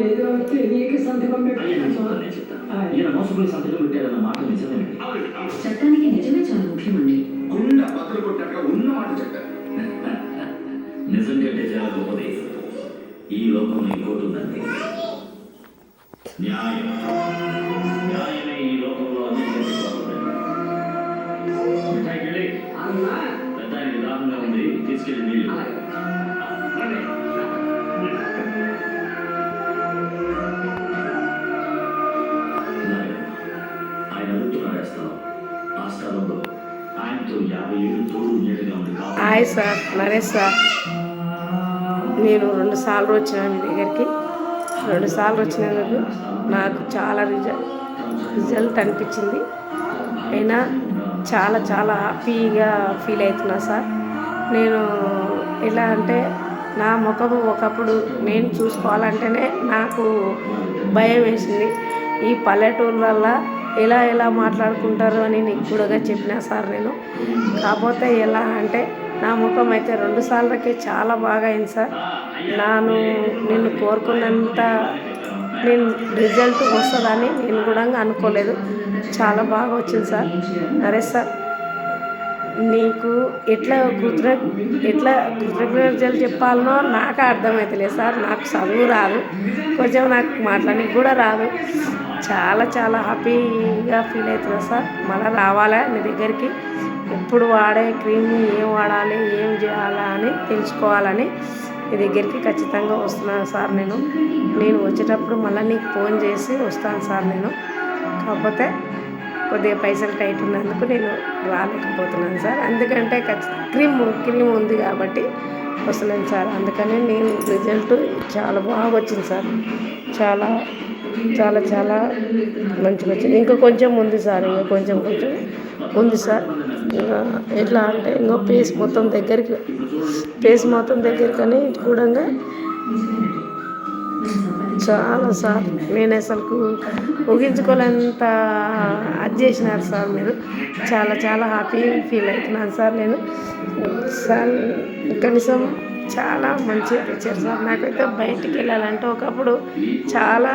ఏదో తెలియక సంతకం పెట్టాను. చట్టానికి నిజమే చాలా ముఖ్యమండి. గుండ బద్దలు కొట్టాక ఉన్న మాట చెప్పారు. నిజం కంటే చాలా గొప్పది ఈ లోకంలో ఇంకోటి ఉందండి. న్యాయం. న్యాయమే ఈ లోకంలో అన్నింటికీ పెద్ద దాహంగా ఉంది, తీసుకెళ్ళి నీళ్ళు. ఆయన అడుగుతున్నాడు ఆ స్థలంలో ఆయనతో 50 ఏళ్ళు తోడు ఉండేట్టుగా ఉంది. Hi sir, Naresh sir. నేను 2 సార్లు వచ్చిన మీ దగ్గరికి. 2 సార్లు వచ్చినందుకు నాకు చాలా రిజల్ట్ అనిపించింది. అయినా చాలా చాలా హ్యాపీగా ఫీల్ అవుతున్నా సార్. నేను ఎలా అంటే నా ముఖం ఒకప్పుడు నేను చూసుకోవాలంటేనే నాకు భయం వేసింది. ఈ పల్లెటూళ్ళల్లో ఎలా మాట్లాడుకుంటారు అని నీకు కూడా చెప్పినా సార్ నేను. కాకపోతే ఎలా అంటే నా ముఖం అయితే 2 సార్లకే చాలా బాగా అయింది సార్. నిన్ను కోరుకున్నంత నేను రిజల్ట్ వస్తుందని నేను కూడా అనుకోలేదు. చాలా బాగా వచ్చింది సార్. నరేష్ సార్, నీకు ఎట్లా కృతజ్ఞతలు చెప్పాలనో నాకు అర్థమవుతలేదు సార్. నాకు చదువు రాదు, కొంచెం నాకు మాట్లాడడానికి కూడా రాదు. చాలా చాలా హ్యాపీగా ఫీల్ అవుతున్నా సార్. మళ్ళీ రావాలా నీ దగ్గరికి, ఎప్పుడు వాడే క్రీమ్ ఏం వాడాలి, ఏం చేయాలా అని తెలుసుకోవాలని నీ దగ్గరికి ఖచ్చితంగా వస్తున్నాను సార్. నేను వచ్చేటప్పుడు మళ్ళీ నీకు ఫోన్ చేసి వస్తాను సార్ నేను. కాకపోతే కొద్దిగా పైసలు టైట్ ఉన్నందుకు నేను రాలేకపోతున్నాను సార్. ఎందుకంటే క్రీమ్ ఉంది కాబట్టి వస్తలేను సార్. అందుకని నేను రిజల్ట్ చాలా బాగా వచ్చింది సార్. చాలా చాలా చాలా మంచిగా వచ్చింది. ఇంకా కొంచెం ఉంది సార్, ఇంకా కొంచెం ఉంది సార్. ఎట్లా అంటే ఇంకో ఫేస్ మొత్తం దగ్గరికి అని కూడా చాలా సార్. నేను అసలు ఊహించుకోలేంత అది చేసినారు సార్ మీరు. చాలా చాలా హ్యాపీ ఫీల్ అవుతున్నాను సార్ నేను. సార్ కనీసం చాలా మంచిగా తెచ్చారు సార్. నాకైతే బయటికి వెళ్ళాలంటే ఒకప్పుడు చాలా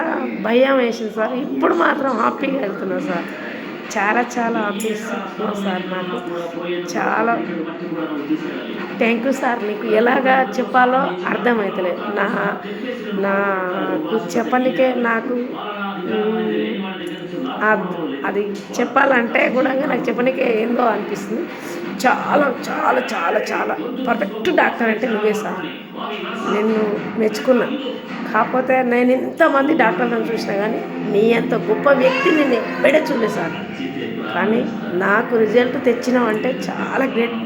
భయం వేసింది సార్. ఇప్పుడు మాత్రం హ్యాపీగా వెళ్తున్నాను సార్. చాలా చాలా హ్యాపీ సార్. నాకు చాలా థ్యాంక్ యూ సార్. నీకు ఎలాగా చెప్పాలో అర్థమవుతలేదు. నాకు చెప్పనికే నాకు అది చెప్పాలంటే కూడా నాకు చెప్పనికే ఏందో అనిపిస్తుంది. చాలా చాలా చాలా చాలా పర్ఫెక్ట్ డాక్టర్ అంటే నువ్వే సార్. నిన్ను మెచ్చుకున్నా. కాకపోతే నేను ఇంతమంది డాక్టర్లను చూసినా కానీ నీ అంత గొప్ప వ్యక్తి నేను ఎప్పుడే చూడలేదు సార్. కానీ నాకు రిజల్ట్ తెచ్చినావంటే చాలా గ్రేట్.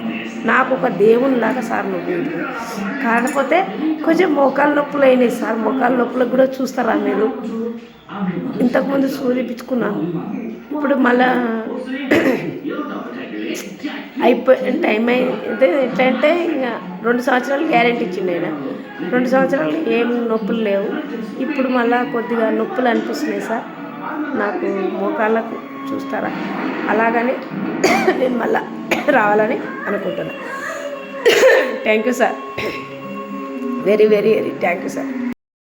నాకు ఒక దేవునిలాగా సార్ నువ్వు. కాకపోతే కొంచెం మోకాళ్ళ నొప్పులు అయినాయి సార్. మోకాళ్ళ నొప్పులకు కూడా చూస్తారా మీరు? ఇంతకుముందు చూపించుకున్నాను. ఇప్పుడు మళ్ళా టైం అయితే ఎట్లా అంటే ఇంకా 2 సంవత్సరాలు గ్యారెంటీ ఇచ్చిండు ఆయన. 2 సంవత్సరాలు ఏం నొప్పులు లేవు. ఇప్పుడు మళ్ళీ కొద్దిగా నొప్పులు అనిపిస్తున్నాయి సార్ నాకు. మోకాళ్ళకు చూస్తారా? అలాగని నేను మళ్ళీ రావాలని అనుకుంటున్నాను. Thank you sir. Very very very thank you sir.